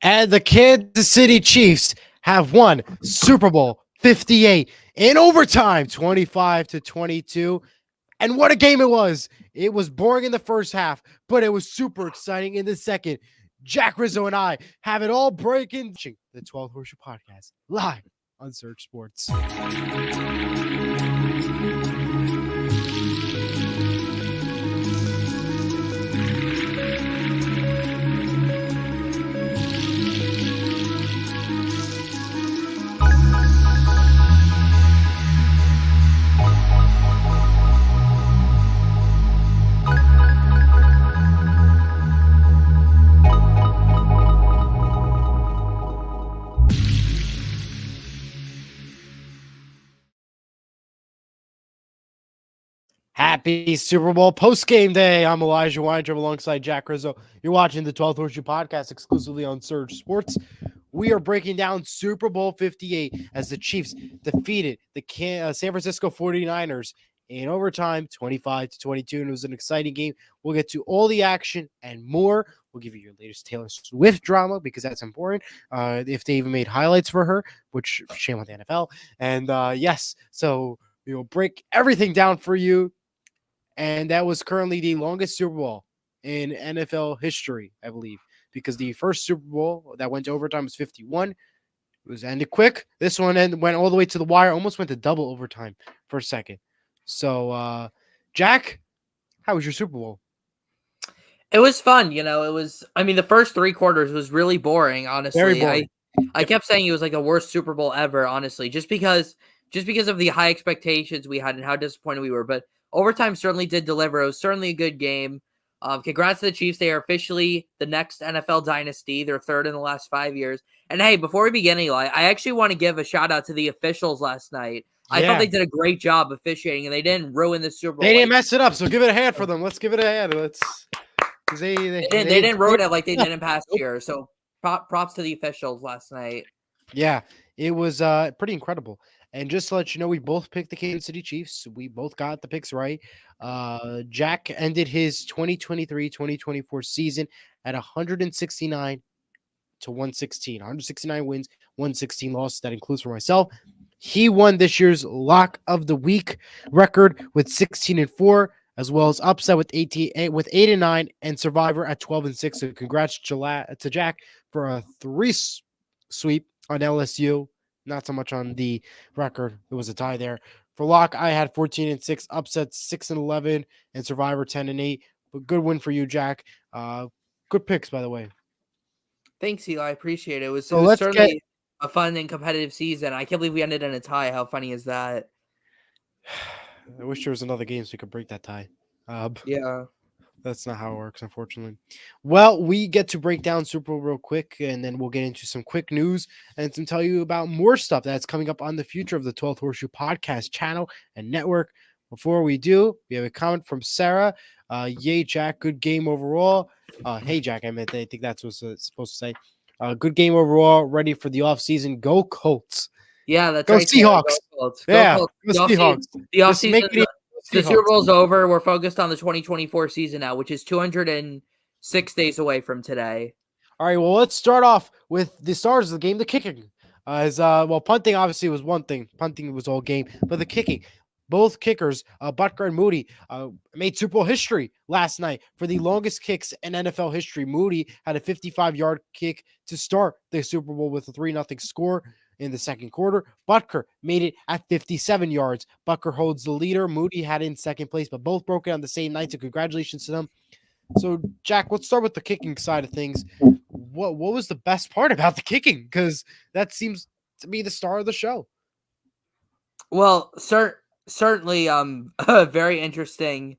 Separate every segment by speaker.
Speaker 1: And the Kansas City Chiefs have won Super Bowl 58 in overtime, 25-22. And what a game it was. It was boring in the first half, but it was super exciting in the second. Jack Rizzo and I have it all breaking the 12th Horseshoe Podcast live on Surge Sports. Happy Super Bowl post-game day. I'm Elijah Weintraub alongside Jack Rizzo. You're watching the 12th Horseshoe Podcast exclusively on Surge Sports. We are breaking down Super Bowl 58 as the Chiefs defeated the San Francisco 49ers in overtime, 25-22, and it was an exciting game. We'll get to all the action and more. We'll give you your latest Taylor Swift drama because that's important. If they even made highlights for her, which shame on the NFL. And yes, so we will break everything down for you. And that was currently the longest Super Bowl in NFL history, I believe, because the first Super Bowl that went to overtime was 51. It was ended quick. This one went all the way to the wire, almost went to double overtime for a second. So, Jack, how was your Super Bowl?
Speaker 2: It was fun. The first three quarters was really boring, honestly.
Speaker 1: Very boring.
Speaker 2: I kept saying it was like the worst Super Bowl ever, honestly, just because of the high expectations we had and how disappointed we were. But overtime certainly did deliver. It was certainly a good game. Congrats to the Chiefs. They are officially the next NFL dynasty. They're third in the last 5 years. And hey, before we begin, Eli, I actually want to give a shout out to the officials last night. I thought they did a great job officiating, and they didn't ruin the Super Bowl.
Speaker 1: They didn't mess it up, so give it a hand for them. Let's give it a hand. They
Speaker 2: didn't ruin it like they did in past years. So props to the officials last night.
Speaker 1: Yeah, it was pretty incredible. And just to let you know, we both picked the Kansas City Chiefs. We both got the picks right. Jack ended his 2023-2024 season at 169 to 116. 169 wins, 116 losses. That includes for myself. He won this year's Lock of the Week record with 16-4, as well as upset with 8-9, and Survivor at 12-6. So congrats to Jack for a 3 sweep on LSU. Not so much on the record. It was a tie there. For Lock, I had 14-6, upset 6-11, and Survivor 10-8. But good win for you, Jack. Good picks, by the way.
Speaker 2: Thanks, Eli. I appreciate it. It was certainly a fun and competitive season. I can't believe we ended in a tie. How funny is that?
Speaker 1: I wish there was another game so we could break that tie.
Speaker 2: Yeah.
Speaker 1: That's not how it works, unfortunately. Well, we get to break down Super Bowl real quick, and then we'll get into some quick news and to tell you about more stuff that's coming up on the future of the 12th Horseshoe Podcast channel and network. Before we do, we have a comment from Sarah. Yay, Jack. Good game overall. Hey, Jack, I think that's what it's supposed to say. Good game overall. Ready for the offseason. Go Colts.
Speaker 2: Yeah, that's
Speaker 1: Go
Speaker 2: right.
Speaker 1: Seahawks.
Speaker 2: Go Colts.
Speaker 1: Yeah,
Speaker 2: Colts.
Speaker 1: go Seahawks.
Speaker 2: The offseason. The Super Bowl's over. We're focused on the 2024 season now, which is 206 days away from today.
Speaker 1: All right, well, let's start off with the stars of the game, the kicking. Punting obviously was one thing. Punting was all game, but the kicking. Both kickers, Butker and Moody, made Super Bowl history last night for the longest kicks in NFL history. Moody had a 55-yard kick to start the Super Bowl with a 3-0 score in the second quarter. Butker made it at 57 yards. Butker holds the leader. Moody had it in second place, but both broke it on the same night, so congratulations to them. So, Jack, let's start with the kicking side of things. What was the best part about the kicking? Because that seems to be the star of the show.
Speaker 2: Well, certainly a very interesting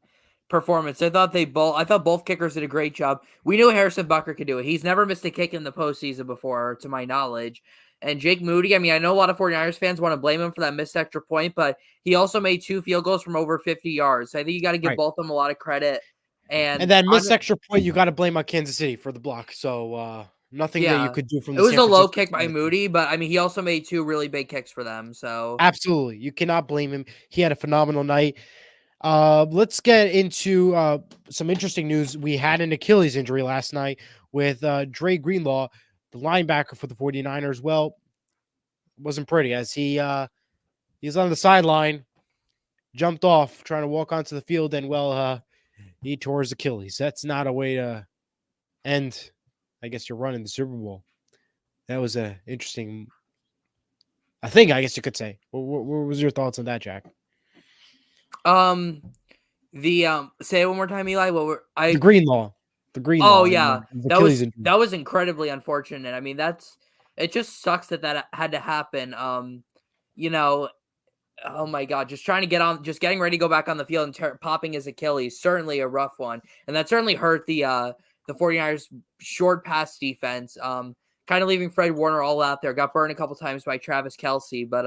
Speaker 2: performance. I thought both kickers did a great job. We knew Harrison Butker could do it. He's never missed a kick in the postseason before, to my knowledge. And Jake Moody, I know a lot of 49ers fans want to blame him for that missed extra point, but he also made 2 field goals from over 50 yards. So I think you got to give both of them a lot of credit. And
Speaker 1: that missed extra point, you got to blame on Kansas City for the block. So nothing that you could do from the
Speaker 2: It was a low kick by Moody, but he also made 2 really big kicks for them. So
Speaker 1: absolutely, you cannot blame him. He had a phenomenal night. Let's get into some interesting news. We had an Achilles injury last night with Dre Greenlaw, the linebacker for the 49ers, well, wasn't pretty as he's on the sideline, jumped off, trying to walk onto the field, and he tore his Achilles. That's not a way to end, I guess, your run in the Super Bowl. That was a interesting, I think, I guess you could say. What was your thoughts on that, Jack?
Speaker 2: Say it one more time, Eli. What were
Speaker 1: The Greenlaw. The Greenlaw.
Speaker 2: Oh yeah,
Speaker 1: Achilles
Speaker 2: that was incredibly unfortunate. I mean, it just sucks that had to happen. You know, oh my God, just getting ready to go back on the field and popping his Achilles, certainly a rough one. And that certainly hurt the 49ers short pass defense. Kind of leaving Fred Warner all out there. Got burned a couple times by Travis Kelce, but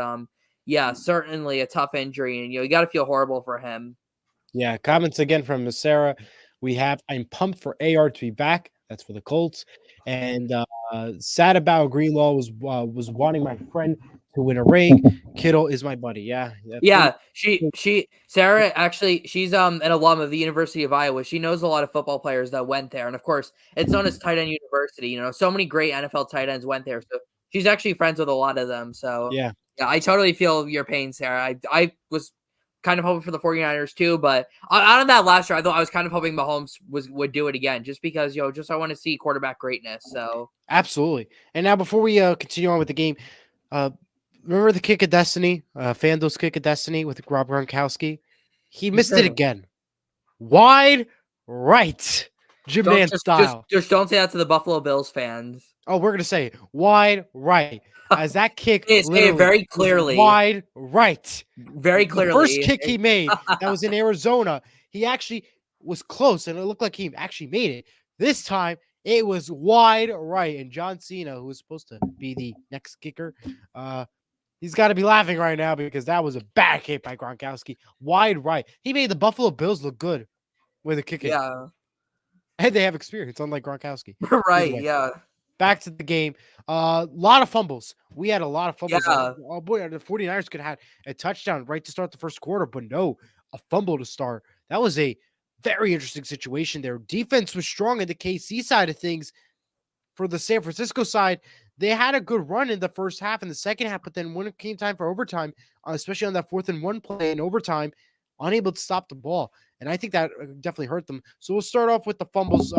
Speaker 2: yeah, certainly a tough injury, and you got to feel horrible for him.
Speaker 1: Yeah, comments again from Sarah. I'm pumped for AR to be back. That's for the Colts. And sad about Greenlaw was wanting my friend to win a ring. Kittle is my buddy. Yeah.
Speaker 2: Yeah. Sarah, actually, she's an alum of the University of Iowa. She knows a lot of football players that went there. And of course, it's known as Tight End University. So many great NFL tight ends went there. So she's actually friends with a lot of them. So yeah, I totally feel your pain, Sarah. I was kind of hoping for the 49ers too, but out of that last year, I thought I was kind of hoping Mahomes would do it again, just because I want to see quarterback greatness. So
Speaker 1: absolutely. And now before we continue on with the game, remember the kick of destiny, FanDuel's kick of destiny with Rob Gronkowski? He missed it again, wide right, Jim Nantz style.
Speaker 2: Just don't say that to the Buffalo Bills fans.
Speaker 1: Oh, we're gonna say wide right. As that kick
Speaker 2: say it very clearly.
Speaker 1: Wide right.
Speaker 2: Very clearly.
Speaker 1: The first kick he made, that was in Arizona. He actually was close, and it looked like he actually made it. This time, it was wide right. And John Cena, who was supposed to be the next kicker, he's got to be laughing right now because that was a bad kick by Gronkowski. Wide right. He made the Buffalo Bills look good with a kick.
Speaker 2: Yeah.
Speaker 1: And they have experience, unlike Gronkowski.
Speaker 2: Right, yeah.
Speaker 1: Back to the game. A lot of fumbles. We had a lot of fumbles.
Speaker 2: Yeah.
Speaker 1: Oh boy, the 49ers could have had a touchdown right to start the first quarter, but no, a fumble to start. That was a very interesting situation there. Defense was strong in the KC side of things. For the San Francisco side, they had a good run in the first half and the second half, but then when it came time for overtime, especially on that 4th and 1 play in overtime, unable to stop the ball. And I think that definitely hurt them. So we'll start off with the fumbles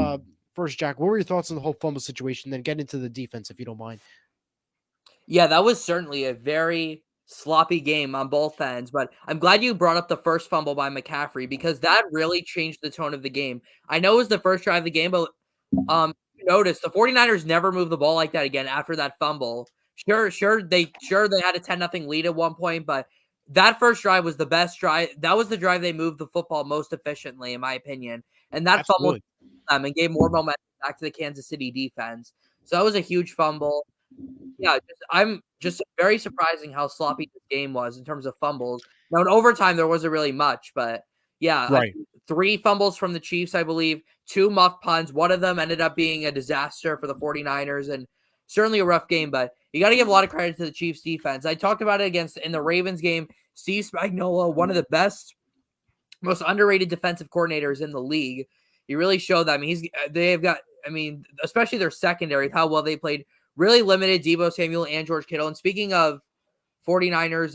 Speaker 1: first, Jack. What were your thoughts on the whole fumble situation? Then get into the defense, if you don't mind.
Speaker 2: Yeah, that was certainly a very sloppy game on both ends, but I'm glad you brought up the first fumble by McCaffrey because that really changed the tone of the game. I know it was the first drive of the game, but notice the 49ers never moved the ball like that again after that fumble. Sure they had a 10-0 lead at one point, but that first drive was the best drive. That was the drive they moved the football most efficiently, in my opinion. And that fumble and gave more momentum back to the Kansas City defense. So that was a huge fumble. Yeah, I'm just very surprising how sloppy this game was in terms of fumbles. Now in overtime there wasn't really much, but yeah,
Speaker 1: right.
Speaker 2: 3 fumbles from the Chiefs, I believe, 2 muff punts. One of them ended up being a disaster for the 49ers, and certainly a rough game, but you got to give a lot of credit to the Chiefs defense. I talked about it in the Ravens game. Steve Spagnuolo, one of the best, most underrated defensive coordinators in the league. He really showed that. I mean, especially their secondary, how well they played. Really limited Deebo Samuel and George Kittle. And speaking of 49ers,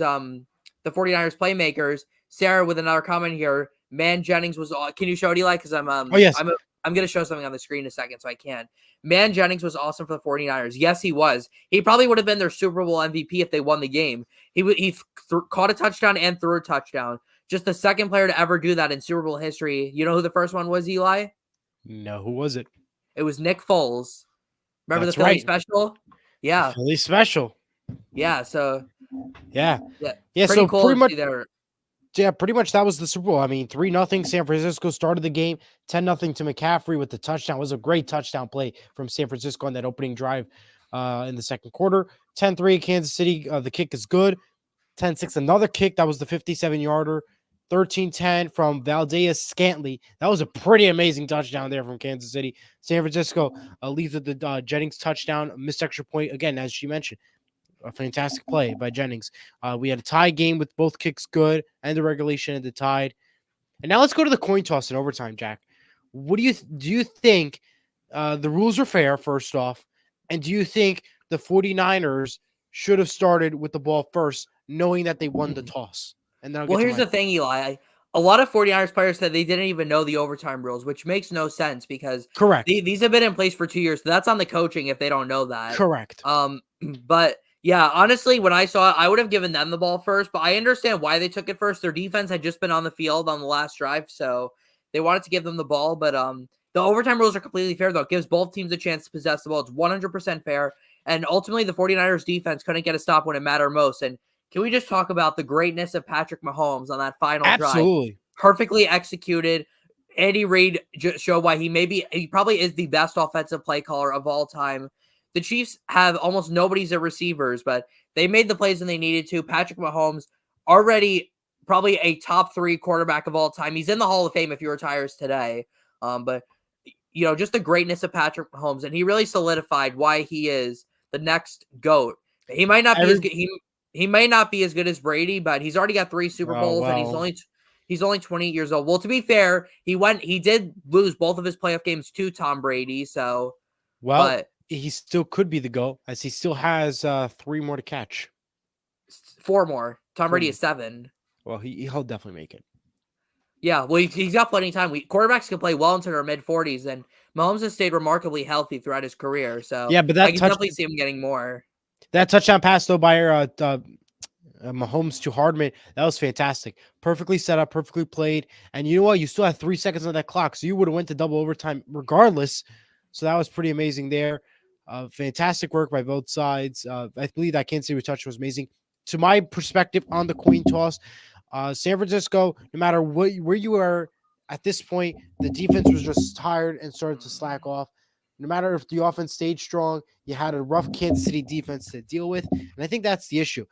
Speaker 2: the 49ers playmakers, Sarah with another comment here. Man Jennings was. Can you show it, Eli? Because I'm going to show something on the screen in a second, so I can't. Man Jennings was awesome for the 49ers. Yes, he was. He probably would have been their Super Bowl MVP if they won the game. He caught a touchdown and threw a touchdown. Just the second player to ever do that in Super Bowl history. You know who the first one was, Eli?
Speaker 1: No, who was it?
Speaker 2: It was Nick Foles. Remember the Philly special? Yeah.
Speaker 1: Philly special.
Speaker 2: Yeah, so.
Speaker 1: Yeah.
Speaker 2: Yeah,
Speaker 1: so
Speaker 2: cool
Speaker 1: pretty much
Speaker 2: there.
Speaker 1: Yeah, pretty much that was the Super Bowl. I mean, 3-0 San Francisco started the game, 10-0 to McCaffrey with the touchdown. It was a great touchdown play from San Francisco on that opening drive in the second quarter. 10-3 Kansas City. The kick is good. 10-6, another kick. That was the 57-yarder. 13-10 from Valdez Scantling. That was a pretty amazing touchdown there from Kansas City. San Francisco leads with the Jennings touchdown, missed extra point. Again, as she mentioned, a fantastic play by Jennings. We had a tie game with both kicks good and the regulation ended tied. And now let's go to the coin toss in overtime, Jack. What do you think? The rules are fair, first off. And do you think the 49ers should have started with the ball first, knowing that they won the toss? And then I'll
Speaker 2: Well,
Speaker 1: get to
Speaker 2: here's
Speaker 1: my
Speaker 2: the thing, Eli. A lot of 49ers players said they didn't even know the overtime rules, which makes no sense because
Speaker 1: correct.
Speaker 2: these have been in place for 2 years. So that's on the coaching if they don't know that.
Speaker 1: Correct.
Speaker 2: But yeah, honestly, when I saw it, I would have given them the ball first, but I understand why they took it first. Their defense had just been on the field on the last drive, so they wanted to give them the ball. But the overtime rules are completely fair, though. It gives both teams a chance to possess the ball. It's 100% fair. And ultimately, the 49ers defense couldn't get a stop when it mattered most. And can we just talk about the greatness of Patrick Mahomes on that final drive?
Speaker 1: Absolutely.
Speaker 2: Perfectly executed. Andy Reid showed why he probably is the best offensive play caller of all time. The Chiefs have almost nobody's at receivers, but they made the plays when they needed to. Patrick Mahomes, already probably a top 3 quarterback of all time. He's in the Hall of Fame if he retires today. But just the greatness of Patrick Mahomes, and he really solidified why he is the next GOAT. He might not be as good. He may not be as good as Brady, but he's already got 3 Super Bowls, and he's only 28 years old. Well, to be fair, he did lose both of his playoff games to Tom Brady. So,
Speaker 1: but he still could be the GOAT, as he still has 3 more to catch.
Speaker 2: 4 more. Tom Brady is 7.
Speaker 1: Well, he'll definitely make it.
Speaker 2: Yeah, well, he's got plenty of time. Quarterbacks can play well into their mid-40s, and Mahomes has stayed remarkably healthy throughout his career. So
Speaker 1: yeah, but
Speaker 2: I can definitely see him getting more.
Speaker 1: That touchdown pass, though, by Mahomes to Hardman, that was fantastic. Perfectly set up, perfectly played. And you know what? You still had 3 seconds on that clock, so you would have went to double overtime regardless. So that was pretty amazing there. Fantastic work by both sides. I believe that Kansas City touch was amazing. To my perspective on the coin toss, San Francisco, no matter where you were at this point, the defense was just tired and started to slack off. No matter if the offense stayed strong, you had a rough Kansas City defense to deal with. And I think that's the issue.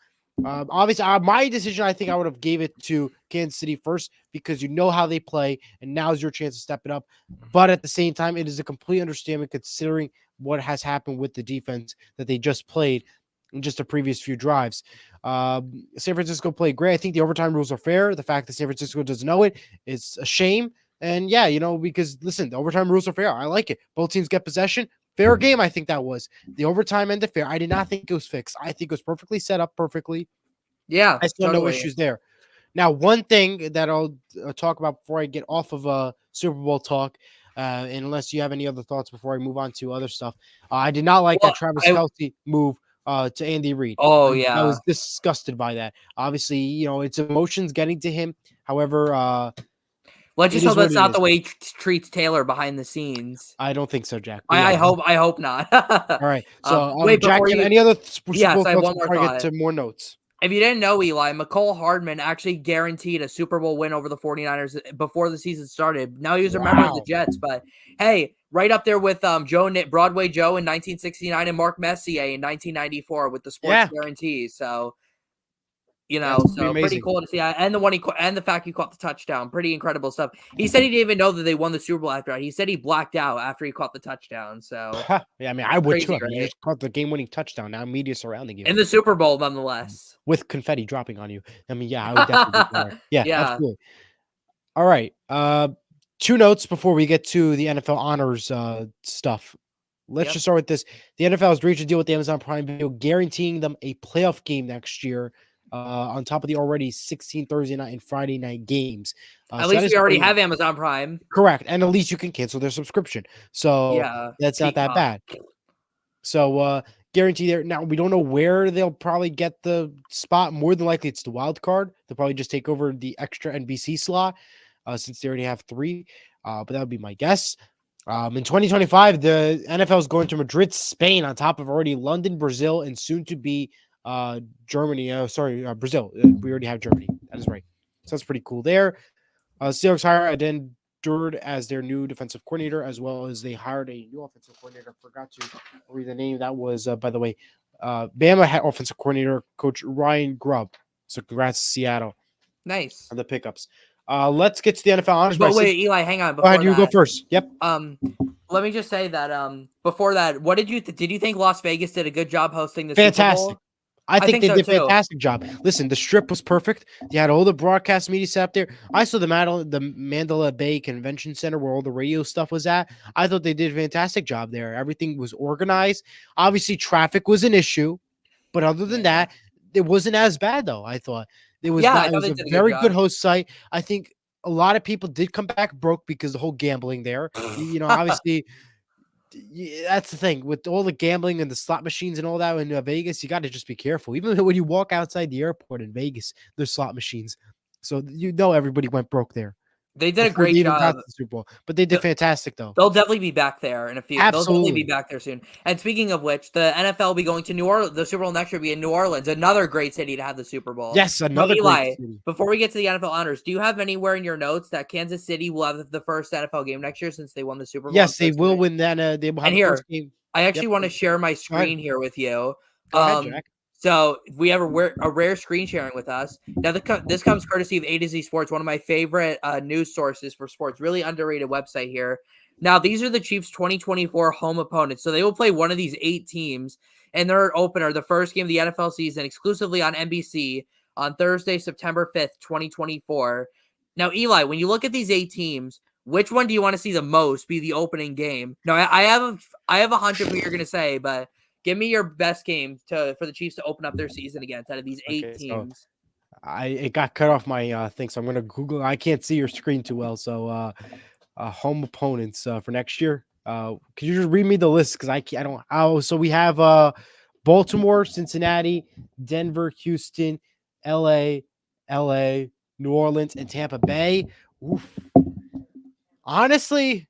Speaker 1: Obviously, my decision, I think I would have gave it to Kansas City first because you know how they play, and now's your chance to step it up. But at the same time, it is a complete understanding considering what has happened with the defense that they just played in just the previous few drives. San Francisco played great. I think the overtime rules are fair. The fact that San Francisco doesn't know it is a shame. And yeah, because listen, the overtime rules are fair. I like it. Both teams get possession. Fair game, I think that was. The overtime ended fair. I did not think it was fixed. I think it was perfectly set up perfectly.
Speaker 2: Yeah.
Speaker 1: I saw no issues there. Now, one thing that I'll talk about before I get off of Super Bowl talk, unless you have any other thoughts before I move on to other stuff, I did not like that Travis Kelce move to Andy Reid.
Speaker 2: Oh, yeah.
Speaker 1: I was disgusted by that. Obviously, it's emotions getting to him. However,
Speaker 2: let's just hope that's not the way he treats Taylor behind the scenes.
Speaker 1: I don't think so, Jack.
Speaker 2: I hope not.
Speaker 1: All right. So,
Speaker 2: wait,
Speaker 1: Jack, any other
Speaker 2: I have one more
Speaker 1: before I get to more notes?
Speaker 2: If you didn't know, Eli, McCole Hardman actually guaranteed a Super Bowl win over the 49ers before the season started. Now he was a member of the Jets, but hey, right up there with Broadway Joe in 1969 and Mark Messier in 1994 with the sports guarantees. So, pretty cool to see. And the fact he caught the touchdown, pretty incredible stuff. He said he didn't even know that they won the Super Bowl after that. He said he blacked out after he caught the touchdown. So
Speaker 1: yeah, I mean, I would too. You just caught the game-winning touchdown. Now media surrounding you
Speaker 2: in the Super Bowl, nonetheless,
Speaker 1: with confetti dropping on you. I mean, yeah, I would definitely. Yeah, absolutely. All right. 2 notes before we get to the NFL honors stuff. Let's just start with this. The NFL has reached a deal with the Amazon Prime Video, guaranteeing them a playoff game next year. On top of the already 16 Thursday night and Friday night games.
Speaker 2: At least we already have Amazon Prime.
Speaker 1: Correct. And at least you can cancel their subscription. So that's not that bad. So guarantee there. Now, we don't know where they'll probably get the spot. More than likely, it's the wild card. They'll probably just take over the extra NBC slot since they already have 3. But that would be my guess. In 2025, the NFL is going to Madrid, Spain, on top of already London, Brazil, and soon to be Germany. Brazil. We already have Germany. That is right. So that's pretty cool there. Seahawks hire Aden Durd as their new defensive coordinator, as well as they hired a new offensive coordinator. Forgot to read the name. That was, by the way, Bama offensive coordinator, Coach Ryan Grubb. So congrats to Seattle.
Speaker 2: Nice.
Speaker 1: On the pickups. Let's get to the NFL honors.
Speaker 2: But wait, Eli, hang on.
Speaker 1: Go ahead, you go first. Yep.
Speaker 2: Let me just say that before that, what did you think Las Vegas did a good job hosting the
Speaker 1: Fantastic.
Speaker 2: Super Bowl?
Speaker 1: I
Speaker 2: I
Speaker 1: think
Speaker 2: think
Speaker 1: they
Speaker 2: so
Speaker 1: did a
Speaker 2: too.
Speaker 1: fantastic job. Listen, the strip was perfect. They had all the broadcast media set up there. I saw the Mandalay Bay Convention Center where all the radio stuff was at. I thought they did a fantastic job there. Everything was organized. Obviously, traffic was an issue, but other than
Speaker 2: Yeah.
Speaker 1: that, it wasn't as bad though. I thought it was
Speaker 2: Yeah, I
Speaker 1: not. It
Speaker 2: thought
Speaker 1: was
Speaker 2: they
Speaker 1: a
Speaker 2: did a good
Speaker 1: very good
Speaker 2: job.
Speaker 1: host site. I think a lot of people did come back broke because the whole gambling there. Obviously that's the thing with all the gambling and the slot machines and all that in Vegas. You got to just be careful. Even when you walk outside the airport in Vegas, there's slot machines, so everybody went broke there
Speaker 2: They did a
Speaker 1: before they
Speaker 2: great
Speaker 1: even got
Speaker 2: job.
Speaker 1: to the Super Bowl. But they did fantastic though.
Speaker 2: They'll definitely be back there in a few. They'll definitely be
Speaker 1: Absolutely,
Speaker 2: back there soon. And speaking of which, the NFL will be going to New Orleans. The Super Bowl next year will be in New Orleans, another great city to have the Super Bowl.
Speaker 1: yes,
Speaker 2: So
Speaker 1: another great
Speaker 2: Eli,
Speaker 1: city.
Speaker 2: before we get to the NFL honors, do you have anywhere in your notes that Kansas City will have the first NFL game next year since they won the Super Bowl on
Speaker 1: Yes, they
Speaker 2: Thursday
Speaker 1: will
Speaker 2: night?
Speaker 1: win that. They will have
Speaker 2: And
Speaker 1: the first
Speaker 2: here,
Speaker 1: game.
Speaker 2: I actually
Speaker 1: Yep.
Speaker 2: want to share my
Speaker 1: Go ahead.
Speaker 2: screen here with you.
Speaker 1: Go ahead,
Speaker 2: Um,
Speaker 1: Jack.
Speaker 2: so we have a rare screen sharing with us. Now, this comes courtesy of A to Z Sports, one of my favorite news sources for sports. Really underrated website here. Now, these are the Chiefs' 2024 home opponents. So they will play one of these 8 teams in their opener, the first game of the NFL season, exclusively on NBC on Thursday, September 5th, 2024. Now, Eli, when you look at these 8 teams, which one do you want to see the most be the opening game? No, I have a hunch of who you're going to say, but give me your best game for the Chiefs to open up their season against out of these 8
Speaker 1: Okay, so
Speaker 2: teams.
Speaker 1: it got cut off my thing, so I'm gonna Google. I can't see your screen too well, so home opponents for next year. Could you just read me the list because I can't, I don't. Oh, so we have Baltimore, Cincinnati, Denver, Houston, L.A., L.A., New Orleans, and Tampa Bay. Oof. Honestly,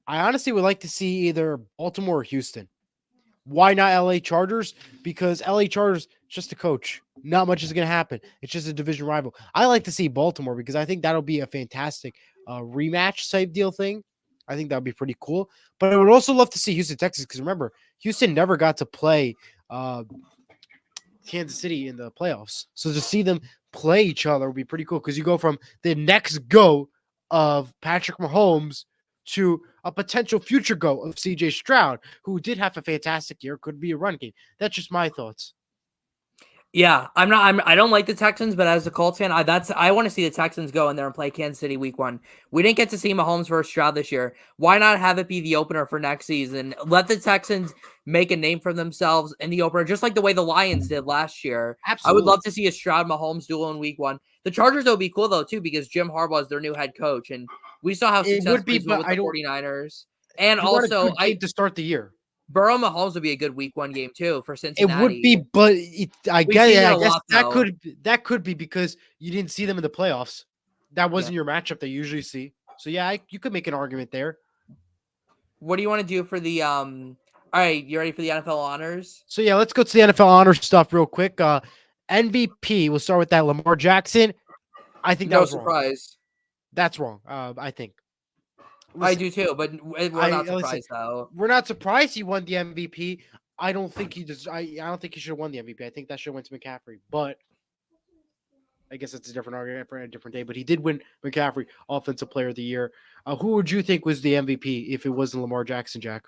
Speaker 1: I honestly would like to see either Baltimore or Houston. Why not LA Chargers? Because LA Chargers just a coach. Not much is going to happen. It's just a division rival. I like to see Baltimore because I think that'll be a fantastic rematch type deal thing. I think that would be pretty cool. But I would also love to see Houston, Texas, because remember, Houston never got to play Kansas City in the playoffs. So to see them play each other would be pretty cool because you go from the next go of Patrick Mahomes to a potential future go of CJ Stroud, who did have a fantastic year, could be a run game. That's just my thoughts.
Speaker 2: Yeah, I don't like the Texans, but as a Colts fan, I want to see the Texans go in there and play Kansas City week 1. We didn't get to see Mahomes versus Stroud this year. Why not have it be the opener for next season? Let the Texans make a name for themselves in the opener, just like the way the Lions did last year. I would
Speaker 1: Absolutely.
Speaker 2: love to see a Stroud Mahomes duel in week 1. The Chargers would be cool though too because Jim Harbaugh is their new head coach, and we saw how
Speaker 1: It would
Speaker 2: successful
Speaker 1: be,
Speaker 2: he's been
Speaker 1: but
Speaker 2: with
Speaker 1: I
Speaker 2: the
Speaker 1: don't.
Speaker 2: 49ers. And
Speaker 1: You want a
Speaker 2: also,
Speaker 1: good game to start the year.
Speaker 2: Burrow Mahomes would be a good week 1 game too for
Speaker 1: It would
Speaker 2: Cincinnati.
Speaker 1: be, but I
Speaker 2: We've
Speaker 1: get
Speaker 2: seen
Speaker 1: it.
Speaker 2: it
Speaker 1: I
Speaker 2: a
Speaker 1: guess
Speaker 2: lot though.
Speaker 1: that could be because you didn't see them in the playoffs. That
Speaker 2: Yeah.
Speaker 1: wasn't your matchup that you usually see. So yeah, you could make an argument there.
Speaker 2: What do you want to do for the All right, you ready for the NFL honors?
Speaker 1: So yeah, let's go to the NFL honors stuff real quick. MVP. We'll start with that. Lamar Jackson. I think that
Speaker 2: No
Speaker 1: was wrong.
Speaker 2: surprise.
Speaker 1: That's wrong. I think.
Speaker 2: I
Speaker 1: Listen,
Speaker 2: do too, but we're not surprised though.
Speaker 1: we're not surprised he won the MVP. I don't think he does. I don't think he should have won the MVP. I think that should have went to McCaffrey. But I guess it's a different argument for a different day. But he did win McCaffrey Offensive Player of the Year. Who would you think was the MVP if it wasn't Lamar Jackson, Jack?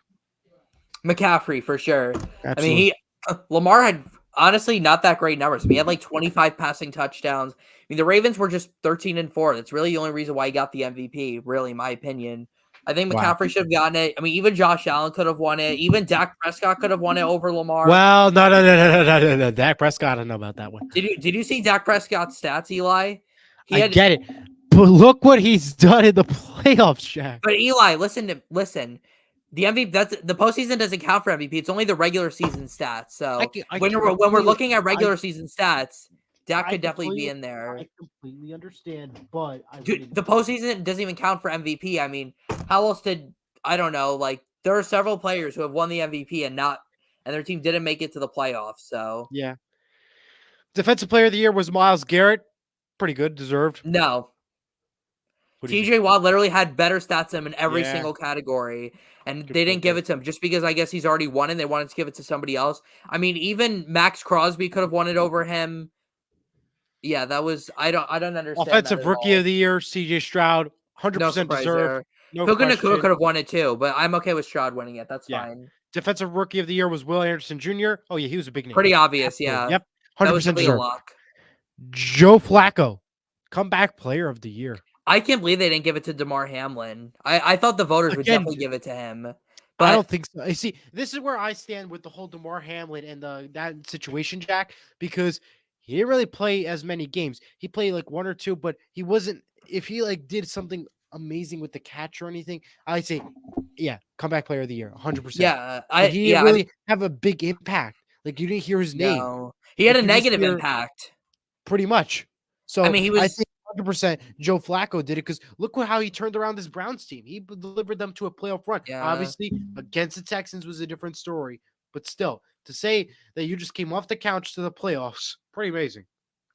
Speaker 2: McCaffrey for sure. I mean,
Speaker 1: Absolutely.
Speaker 2: Lamar had honestly not that great numbers. I mean, he had like 25 passing touchdowns. I mean, the Ravens were just 13-4. That's really the only reason why he got the MVP, really, in my opinion. I think
Speaker 1: Wow.
Speaker 2: McCaffrey should have gotten it. I mean, even Josh Allen could have won it. Even Dak Prescott could have won it over Lamar.
Speaker 1: Well, no. Dak Prescott, I don't know about that one.
Speaker 2: Did you see Dak Prescott's stats, Eli?
Speaker 1: I get it. But look what he's done in the playoffs, Jack.
Speaker 2: But Eli, listen. The MVP, the postseason doesn't count for MVP. It's only the regular season stats. So when we're looking at regular season stats, Dak could definitely be in there.
Speaker 1: I completely understand, but
Speaker 2: Dude, the postseason doesn't even count for MVP. I mean, how else I don't know. Like there are several players who have won the MVP and their team didn't make it to the playoffs. So
Speaker 1: yeah. Defensive Player of the Year was Myles Garrett. Pretty good, deserved.
Speaker 2: no. TJ Watt literally had better stats than him in every single category, and they didn't give it to him just because I guess he's already won and they wanted to give it to somebody else. I mean, even Max Crosby could have won it over him. Yeah, that was I don't understand.
Speaker 1: Offensive Rookie of the Year, CJ Stroud, 100% deserved. No
Speaker 2: Puka
Speaker 1: question.
Speaker 2: Nacua could have won it too, but I'm okay with Stroud winning it. That's fine.
Speaker 1: Defensive Rookie of the Year was Will Anderson Jr. Oh yeah, he was a big name.
Speaker 2: Pretty obvious,
Speaker 1: Absolutely.
Speaker 2: yeah.
Speaker 1: Yep,
Speaker 2: That was
Speaker 1: 100%
Speaker 2: definitely a
Speaker 1: deserved.
Speaker 2: lock.
Speaker 1: Joe Flacco, Comeback Player of the Year.
Speaker 2: I can't believe they didn't give it to DeMar Hamlin. I thought the voters would
Speaker 1: Again,
Speaker 2: definitely give it to him.
Speaker 1: I
Speaker 2: But
Speaker 1: don't think so. You see, this is where I stand with the whole DeMar Hamlin and that situation, Jack, because he didn't really play as many games. He played like one or two, but he wasn't. If he like did something amazing with the catch or anything, I'd say, yeah, Comeback Player of the Year, 100%.
Speaker 2: yeah,
Speaker 1: But he didn't
Speaker 2: I
Speaker 1: really have a big impact. Like you didn't hear his name.
Speaker 2: no. He had
Speaker 1: Like
Speaker 2: a
Speaker 1: you just
Speaker 2: negative
Speaker 1: hear
Speaker 2: impact.
Speaker 1: pretty much.
Speaker 2: I
Speaker 1: So
Speaker 2: mean, he
Speaker 1: I
Speaker 2: was
Speaker 1: think 100% Joe Flacco did it because look how he turned around this Browns team. He delivered them to a playoff run.
Speaker 2: yeah.
Speaker 1: Obviously, against the Texans was a different story, but still, to say that you just came off the couch to the playoffs, pretty amazing.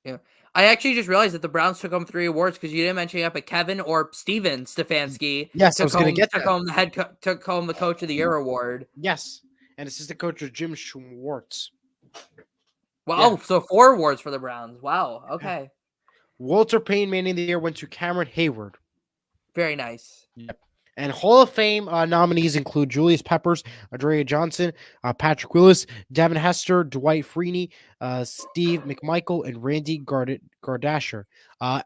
Speaker 2: Yeah. I actually just realized that the Browns took home 3 awards because you didn't mention it, but Kevin or Steven Stefanski
Speaker 1: Yes, I was going to get
Speaker 2: took
Speaker 1: that.
Speaker 2: home took home the Coach of the Year award.
Speaker 1: Yes, and assistant coach was Jim Schwartz.
Speaker 2: Wow,
Speaker 1: Yeah.
Speaker 2: so 4 awards for the Browns. Wow, okay.
Speaker 1: Walter Payne Man of the Year went to Cameron Hayward.
Speaker 2: Very nice.
Speaker 1: Yep. And Hall of Fame nominees include Julius Peppers, Adria Johnson, Patrick Willis, Devin Hester, Dwight Freeney, Steve McMichael, and Randy Gardasher.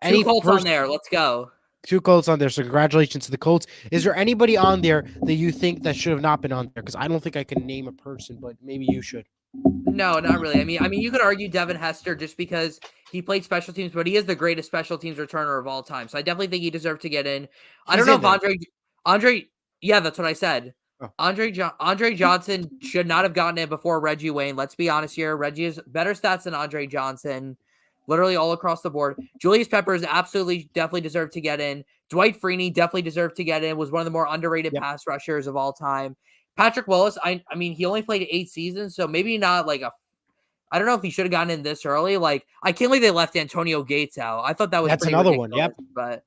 Speaker 2: 2 Colts on there. Let's go.
Speaker 1: 2 Colts on there. So congratulations to the Colts. Is there anybody on there that you think that should have not been on there? Because I don't think I can name a person, but maybe you should.
Speaker 2: No, not really. I mean, you could argue Devin Hester just because he played special teams, but he is the greatest special teams returner of all time. So I definitely think he deserved to get in. I don't know if Andre, yeah, that's what I said.
Speaker 1: Oh.
Speaker 2: Andre Johnson should not have gotten in before Reggie Wayne. Let's be honest here. Reggie has better stats than Andre Johnson, literally all across the board. Julius Peppers absolutely, definitely deserved to get in. Dwight Freeney definitely deserved to get in. Was one of the more underrated pass rushers of all time. Patrick Willis, I mean, he only played 8 seasons, so maybe not like I don't know if he should have gotten in this early. Like, I can't believe they left Antonio Gates out. I thought that was
Speaker 1: That's
Speaker 2: pretty
Speaker 1: another
Speaker 2: ridiculous,
Speaker 1: one. Yep.
Speaker 2: But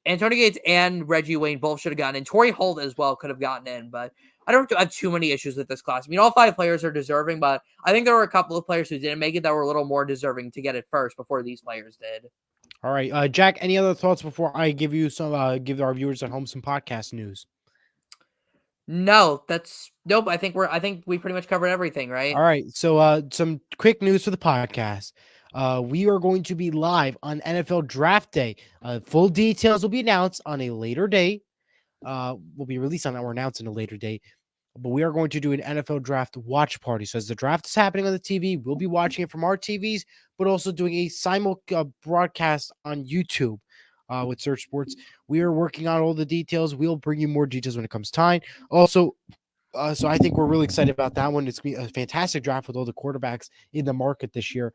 Speaker 2: Antonio Gates and Reggie Wayne both should have gotten in. Torrey Holt as well could have gotten in, but I don't have too many issues with this class. I mean, all 5 players are deserving, but I think there were a couple of players who didn't make it that were a little more deserving to get it first before these players did.
Speaker 1: All right, Jack. Any other thoughts before I give you some give our viewers at home some podcast news?
Speaker 2: No, nope. I think we pretty much covered everything, right?
Speaker 1: All right. So some quick news for the podcast. We are going to be live on NFL Draft Day. Full details will be announced on a later date. Will be released on or announced in a later date. But we are going to do an NFL draft watch party. So as the draft is happening on the TV, we'll be watching it from our TVs, but also doing a simul broadcast on YouTube with Search Sports. We are working on all the details. We'll bring you more details when it comes time. Also, so I think we're really excited about that one. It's going to be a fantastic draft with all the quarterbacks in the market this year.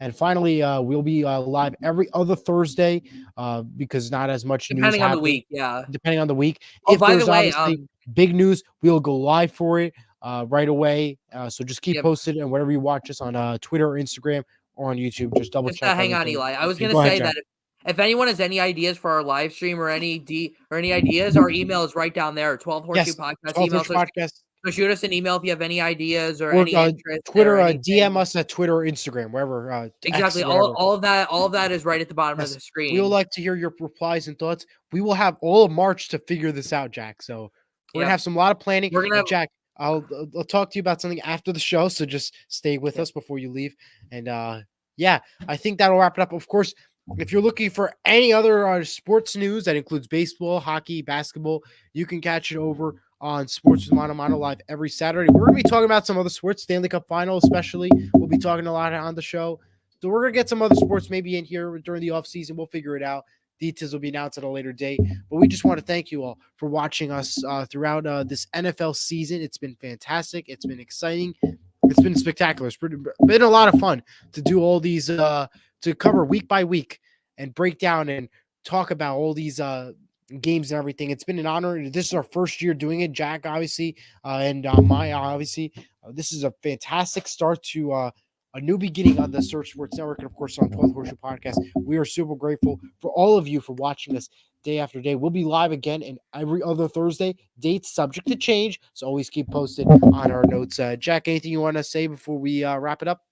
Speaker 1: And finally, we'll be live every other Thursday because not as much news
Speaker 2: Depending on the
Speaker 1: happening.
Speaker 2: week, yeah.
Speaker 1: Depending on the week.
Speaker 2: Oh,
Speaker 1: If
Speaker 2: by
Speaker 1: there's
Speaker 2: the way,
Speaker 1: obviously big news, we'll go live for it right away. So just keep
Speaker 2: Yep.
Speaker 1: posted, and whenever you watch us on Twitter or Instagram or on YouTube, just double check.
Speaker 2: Hang on, Eli. I was
Speaker 1: Okay,
Speaker 2: going to say that if anyone has any ideas for our live stream or any ideas, our email is right down there. 12 Horseshoe Podcast
Speaker 1: 12
Speaker 2: email.
Speaker 1: Horseshoe Podcast.
Speaker 2: So shoot us an email if you have any ideas or any interest.
Speaker 1: Twitter, DM us at Twitter or Instagram, wherever.
Speaker 2: Exactly.
Speaker 1: X,
Speaker 2: all of that is right at the bottom of the screen.
Speaker 1: We would like to hear your replies and thoughts. We will have all of March to figure this out, Jack. So we're gonna have a lot of planning.
Speaker 2: We're gonna
Speaker 1: Jack. I'll talk to you about something after the show. So just stay with us before you leave. And yeah, I think that'll wrap it up. Of course, if you're looking for any other sports news that includes baseball, hockey, basketball, you can catch it over on Sports with Mano Live every Saturday. We're going to be talking about some other sports, Stanley Cup Final especially. We'll be talking a lot on the show. So we're going to get some other sports maybe in here during the offseason. We'll figure it out. Details will be announced at a later date. But we just want to thank you all for watching us throughout this NFL season. It's been fantastic. It's been exciting. It's been spectacular. It's been a lot of fun to do all these, to cover week by week and break down and talk about all these games and everything. It's been an honor. This is our first year doing it, Jack, obviously, and Maya, obviously. This is a fantastic start to a new beginning on the Search Sports Network and, of course, on 12th Horseshoe Podcast. We are super grateful for all of you for watching us day after day. We'll be live again and every other Thursday. Dates subject to change, so always keep posted on our notes. Jack, anything you want to say before we wrap it up?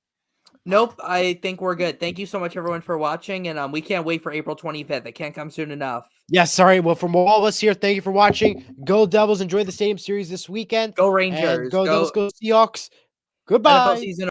Speaker 2: Nope, I think we're good. Thank you so much, everyone, for watching, and we can't wait for April 25th. It can't come soon enough.
Speaker 1: Yes, sorry. Well, from all of us here, thank you for watching. Go Devils. Enjoy the Stadium Series this weekend.
Speaker 2: Go
Speaker 1: And
Speaker 2: Rangers.
Speaker 1: go Devils,
Speaker 2: Go
Speaker 1: go Seahawks.
Speaker 2: NFL
Speaker 1: Goodbye.
Speaker 2: season